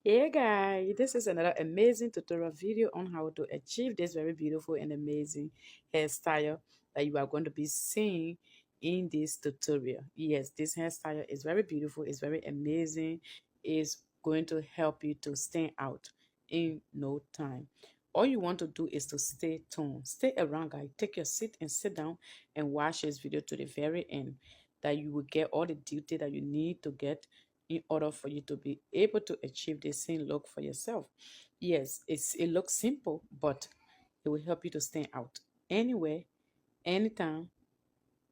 Hey guys, this is another amazing tutorial video on how to achieve this very beautiful and amazing hairstyle that you are going to be seeing in this tutorial. Yes, this hairstyle is very beautiful, it's very amazing, it's going to help you to stand out in no time. All you want to do is to stay tuned. Stay around, guys. Take your seat and sit down and watch this video to the very end, that you will get all the detail that you need to get in order for you to be able to achieve the same look for yourself. Yes, it looks simple, but it will help you to stand out anywhere, anytime,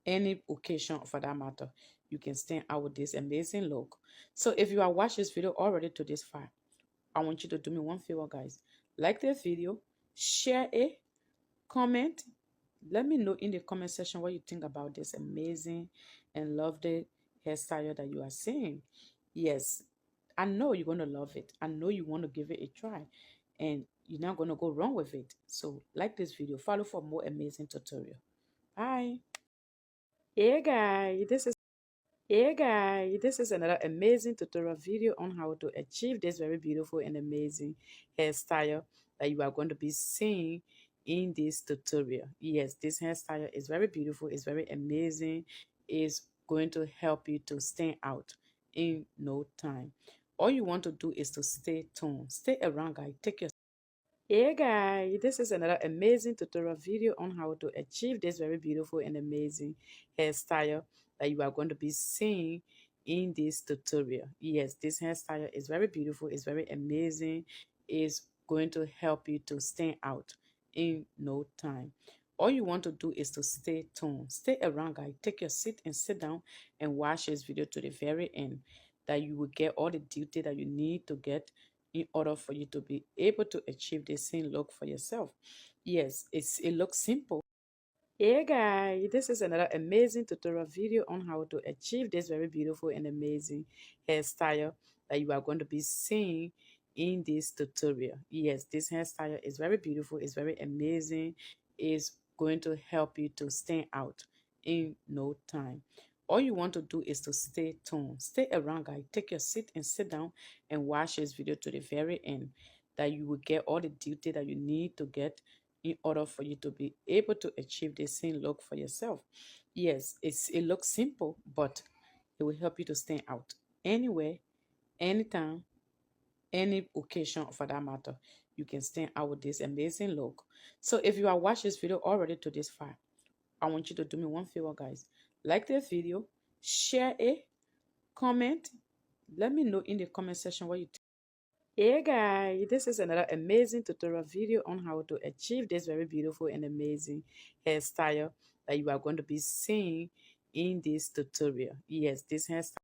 any occasion for that matter. You can stand out with this amazing look. So if you are watching this video already to this far, I want you to do me one favor, guys. Like the video, share it, comment. Let me know in the comment section what you think about this amazing and lovely hairstyle that you are seeing. Yes, I know you're going to love it. I know you want to give it a try and you're not going to go wrong with it. So like this video, follow for more amazing tutorial. Bye. Hey guys, this is another amazing tutorial video on how to achieve this very beautiful and amazing hairstyle that you are going to be seeing in this tutorial. Yes, this hairstyle is very beautiful, it's very amazing, it's going to help you to stand out in no time. All you want to do is to stay tuned. Stay around, guys. Take your Hey guys, this is another amazing tutorial video on how to achieve this very beautiful and amazing hairstyle that you are going to be seeing in this tutorial. Yes, this hairstyle is very beautiful, it's very amazing, it's going to help you to stand out in no time. All you want to do is to stay tuned. Stay around, guys. Take your seat and sit down and watch this video to the very end, that you will get all the detail that you need to get in order for you to be able to achieve the same look for yourself. Yes, it looks simple. Hey guys, this is another amazing tutorial video on how to achieve this very beautiful and amazing hairstyle that you are going to be seeing in this tutorial. Yes, this hairstyle is very beautiful, it's very amazing, it's going to help you to stand out in no time. All you want to do is to stay tuned. Stay around, guys. Take your seat and sit down and watch this video to the very end, that you will get all the detail that you need to get in order for you to be able to achieve the same look for yourself. Yes, it looks simple, but it will help you to stand out anywhere, anytime, any occasion for that matter. You can stand out with this amazing look. So if you are watching this video already to this far, I want you to do me one favor, guys. Like the video, share it, comment. Let me know in the comment section what you think. Hey guys, this is another amazing tutorial video on how to achieve this very beautiful and amazing hairstyle that you are going to be seeing in this tutorial. Yes, this hairstyle